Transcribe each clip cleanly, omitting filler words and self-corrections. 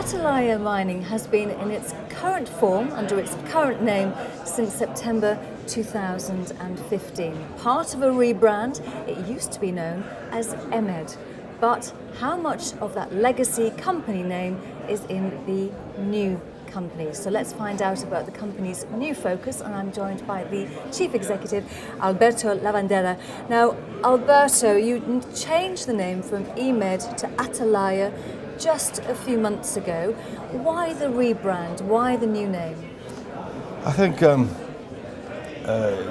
Atalaya Mining has been in its current form, under its current name, since September 2015. Part of a rebrand, it used to be known as EMED. But how much of that legacy company name is in the new company? So let's find out about the company's new focus, and I'm joined by the Chief Executive, Alberto Lavandera. Now, Alberto, you changed the name from EMED to Atalaya just a few months ago. Why the rebrand? Why the new name? I think the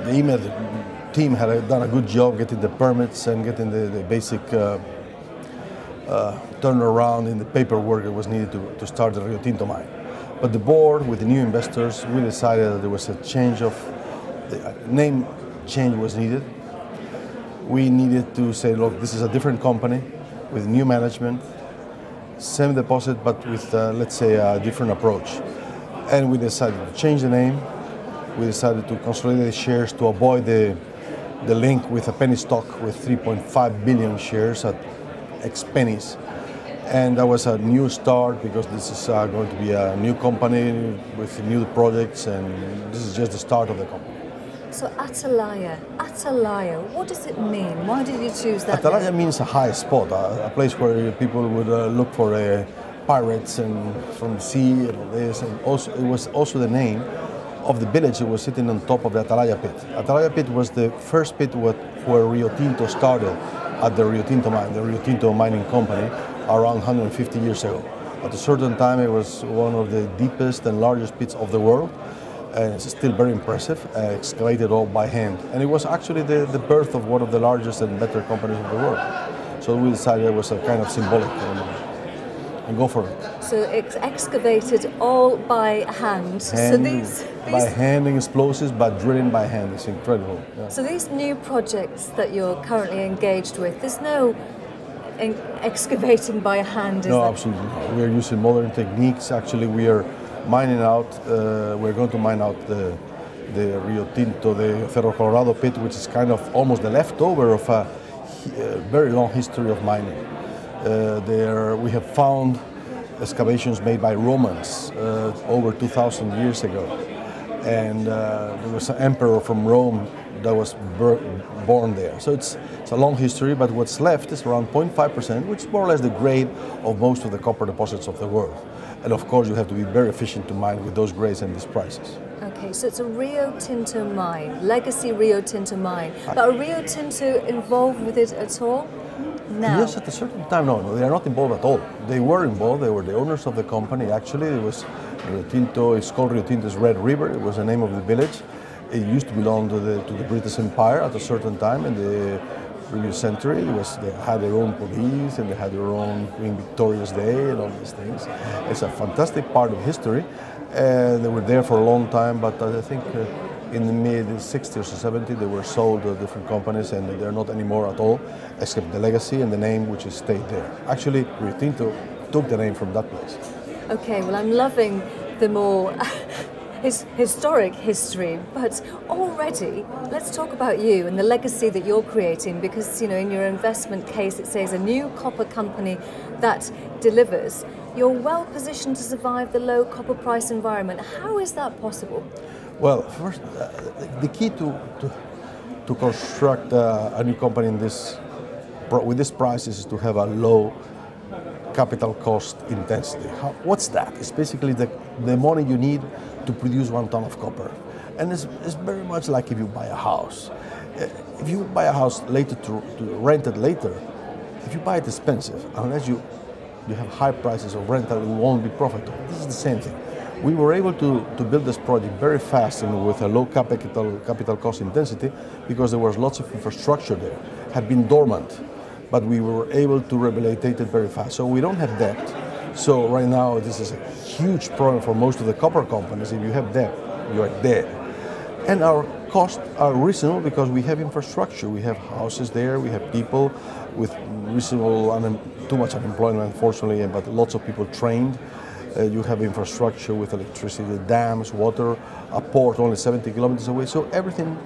EMED team had done a good job getting the permits and getting the basic turnaround in the paperwork that was needed to start the Rio Tinto mine. But the board, with the new investors, we decided that there was a change of the name change was needed. We needed to say, look, this is a different company with new management, same deposit, but with, let's say, a different approach. And we decided to change the name. We decided to consolidate the shares to avoid the link with a penny stock with 3.5 billion shares at X pennies. And that was a new start, because this is going to be a new company with new projects, and this is just the start of the company. So Atalaya, what does it mean? Why did you choose that Atalaya name? means a high spot, a place where people would look for pirates and from the sea and all this. And also, it was also the name of the village that was sitting on top of the Atalaya pit. Atalaya pit was the first pit where Rio Tinto started at the Rio Tinto mine, the Rio Tinto mining company, around 150 years ago. At a certain time, it was one of the deepest and largest pits of the world, and it's still very impressive, excavated all by hand. And it was actually the birth of one of the largest and better companies of the world. So we decided it was a kind of symbolic, and go for it. So it's excavated all by hand. By handing explosives, but drilling by hand. It's incredible. Yeah. So these new projects that you're currently engaged with, there's no excavating by hand, is there? No, absolutely not. We are using modern techniques. Actually, we are mining out, we're going to mine out the Rio Tinto, the Cerro Colorado pit, which is kind of almost the leftover of a very long history of mining. There we have found excavations made by Romans over 2,000 years ago. And there was an emperor from Rome that was born there. So it's a long history, but what's left is around 0.5%, which is more or less the grade of most of the copper deposits of the world. And of course, you have to be very efficient to mine with those grades and these prices. Okay, so it's a Rio Tinto mine, legacy Rio Tinto mine. But are Rio Tinto involved with it at all? No. Yes, at a certain time, no, they are not involved at all. They were involved, they were the owners of the company. Actually, it was Rio Tinto, it's called Rio Tinto's Red River, it was the name of the village. It used to belong to the British Empire at a certain time in the previous century. They had their own police, and they had their own Queen Victoria's Day and all these things. It's a fantastic part of history. They were there for a long time, but I think in the mid-60s or 70s, they were sold to different companies, and they're not anymore at all, except the legacy and the name, which has stayed there. Actually, Rio Tinto took the name from that place. Okay, well, I'm loving the more historic history, but already let's talk about you and the legacy that you're creating, because, you know, in your investment case, it says a new copper company that delivers. You're well positioned to survive the low copper price environment. How is that possible? Well, first, the key to construct a new company with this price is to have a low capital cost intensity. What's that? It's basically the money you need to produce 1 ton of copper. And it's very much like if you buy a house. If you buy a house later to rent it later, if you buy it expensive, unless you have high prices of rental, it won't be profitable. This is the same thing. We were able to build this project very fast and with a low capital cost intensity, because there was lots of infrastructure there. It had been dormant, but we were able to rehabilitate it very fast. So we don't have debt. So right now, this is a huge problem for most of the copper companies. If you have debt, you are dead. And our costs are reasonable because we have infrastructure. We have houses there, we have people with reasonable, too much unemployment, unfortunately, but lots of people trained. You have infrastructure with electricity, dams, water, a port only 70 kilometers away. So everything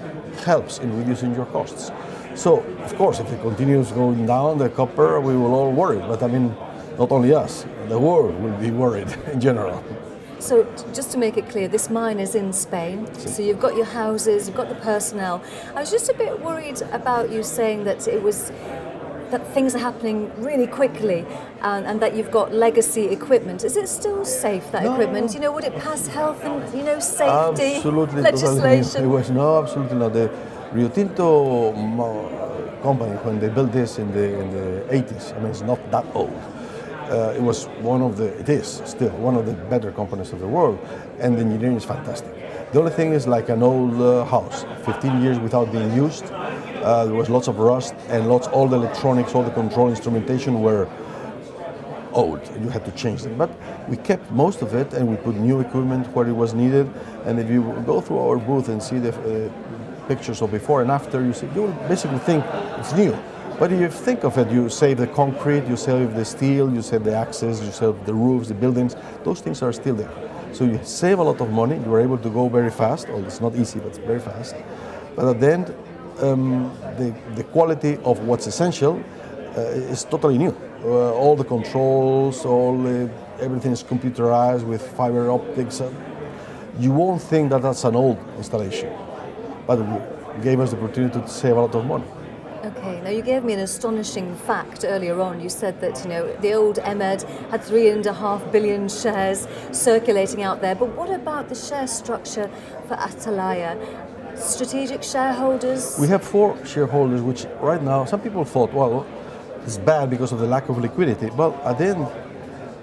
helps in reducing your costs. So, of course, if it continues going down, the copper, we will all worry. But I mean, not only us, the world will be worried in general. So just to make it clear, this mine is in Spain, so you've got your houses, you've got the personnel. I was just a bit worried about you saying that that things are happening really quickly and that you've got legacy equipment. Is it still safe, that equipment? You know, would it pass health and, you know, safety Absolutely, legislation? It was, no, absolutely not. The Rio Tinto company, when they built this in the 80s, I mean, it's not that old. It was it is still one of the better companies of the world, and the engineering is fantastic. The only thing is like an old house, 15 years without being used. There was lots of rust and all the electronics, all the control instrumentation were old. You had to change them. But we kept most of it and we put new equipment where it was needed. And if you go through our booth and see the pictures of before and after, you will basically think it's new. But if you think of it, you save the concrete, you save the steel, you save the axes, you save the roofs, the buildings. Those things are still there. So you save a lot of money. You are able to go very fast. Well, it's not easy, but it's very fast. But at the end, the quality of what's essential is totally new. All the controls, everything is computerized with fiber optics. You won't think that that's an old installation, but it gave us the opportunity to save a lot of money. Okay, now you gave me an astonishing fact earlier on. You said that, you know, the old EMED had 3.5 billion shares circulating out there. But what about the share structure for Atalaya? Strategic shareholders? We have 4 shareholders, which right now, some people thought, well, it's bad because of the lack of liquidity. But at the end,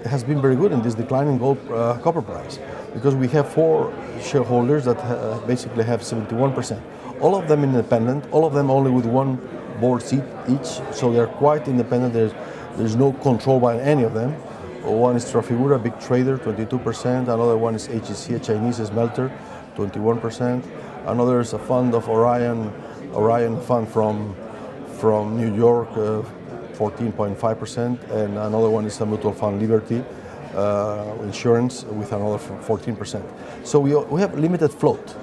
it has been very good in this declining copper price, because we have 4 shareholders that basically have 71%. All of them independent, all of them only with 1 board seat each, so they're quite independent. There's no control by any of them. One is Trafigura, a big trader, 22%. Another one is HEC, a Chinese smelter, 21%. Another is a fund of Orion fund from New York, 14.5%. And another one is a mutual fund, Liberty Insurance, with another 14%. So we have limited float.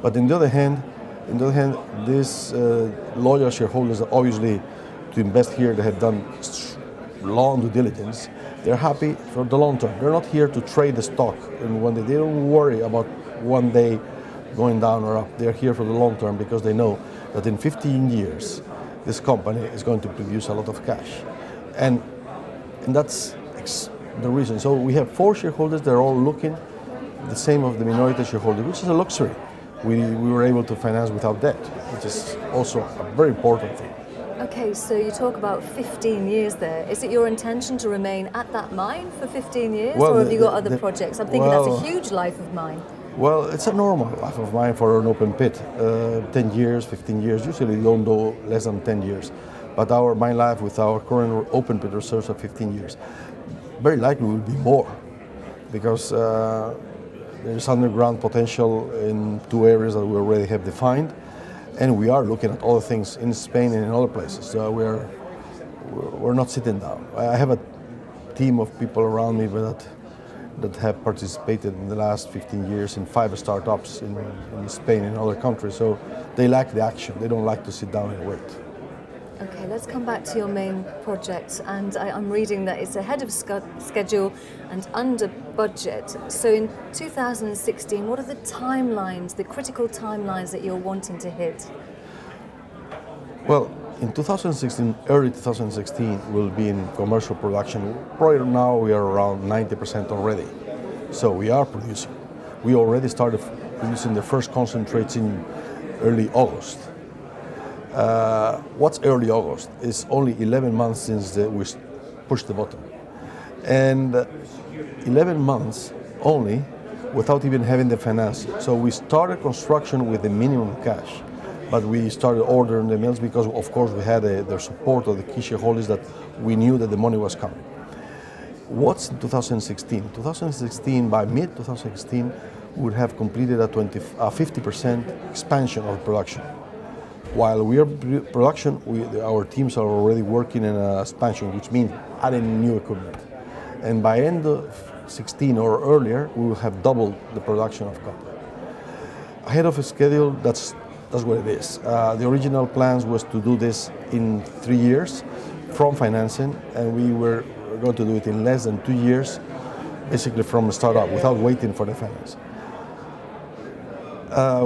But on the other hand, these loyal shareholders, obviously, to invest here, they have done long due diligence. They're happy for the long term. They're not here to trade the stock, and they don't worry about one day going down or up. They're here for the long term because they know that in 15 years, this company is going to produce a lot of cash, and that's the reason. So we have 4 shareholders. They're all looking the same of the minority shareholder, which is a luxury. We were able to finance without debt, which is also a very important thing. Okay, so you talk about 15 years there. Is it your intention to remain at that mine for 15 years, or have you got other projects? I'm thinking that's a huge life of mine. Well, it's a normal life of mine for an open pit. 10 years, 15 years, usually don't go less than 10 years. But my life with our current open pit reserves of 15 years, very likely will be more, because there's underground potential in 2 areas that we already have defined, and we are looking at other things in Spain and in other places. So we're not sitting down. I have a team of people around me that have participated in the last 15 years in 5 startups in Spain and other countries. So they like the action. They don't like to sit down and wait. Okay, let's come back to your main project, and I'm reading that it's ahead of schedule and under budget. So in 2016, what are the timelines, the critical timelines that you're wanting to hit? Well, in 2016, early 2016, we'll be in commercial production. Right now we are around 90% already. So we are producing. We already started producing the first concentrates in early August. What's early August? It's only 11 months since we pushed the button. And 11 months only without even having the financing. So we started construction with the minimum cash, but we started ordering the mills because, of course, we had the support of the key shareholders that we knew that the money was coming. What's in 2016? 2016, by mid-2016, we would have completed a 50% expansion of production. While we are production, our teams are already working in an expansion, which means adding new equipment. And by end of 16 or earlier, we will have doubled the production of copper. Ahead of a schedule, that's what it is. The original plans was to do this in 3 years from financing, and we were we're going to do it in less than 2 years, basically from a startup, without waiting for the finance.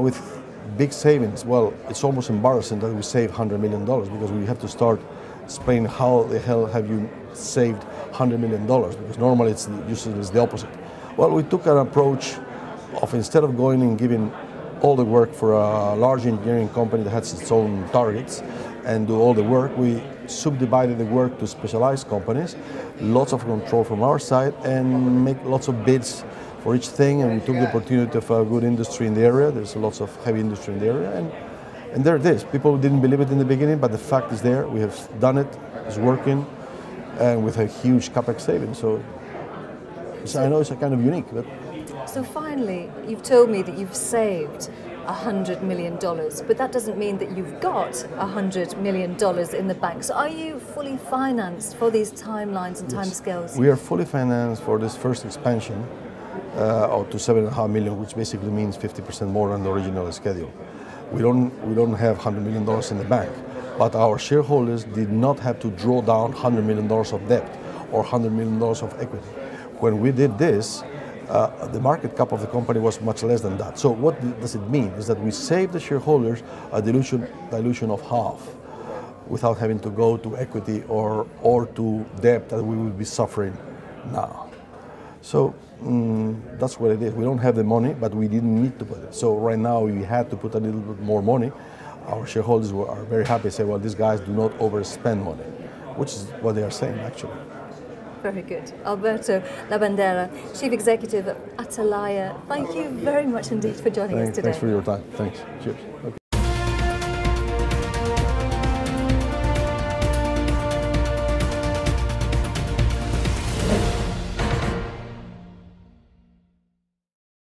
With big savings, well, it's almost embarrassing that we save $100 million because we have to start explaining how the hell have you saved $100 million, because normally it's usually the opposite. Well, we took an approach of, instead of going and giving all the work for a large engineering company that has its own targets and do all the work, we subdivided the work to specialized companies, lots of control from our side, and make lots of bids for each thing, and we took the opportunity of a good industry in the area. There's lots of heavy industry in the area, and there it is. People didn't believe it in the beginning, but the fact is there. We have done it, it's working, and with a huge capex saving. So I know it's a kind of unique. But so finally, you've told me that you've saved $100 million, but that doesn't mean that you've got $100 million in the bank. So are you fully financed for these timelines and timescales? We are fully financed for this first expansion to $7.5 million, which basically means 50% more than the original schedule. We don't have $100 million in the bank, but our shareholders did not have to draw down $100 million of debt or $100 million of equity. When we did this, the market cap of the company was much less than that. So what does it mean? Is that we saved the shareholders a dilution of half without having to go to equity or to debt that we will be suffering now. So that's what it is. We don't have the money, but we didn't need to put it. So right now we had to put a little bit more money. Our shareholders are very happy, say, well, these guys do not overspend money, which is what they are saying actually. Very good. Alberto Labandera, Chief Executive of Atalaya, thank you very much indeed for joining us today. Thanks for your time. Thanks. Cheers. Okay.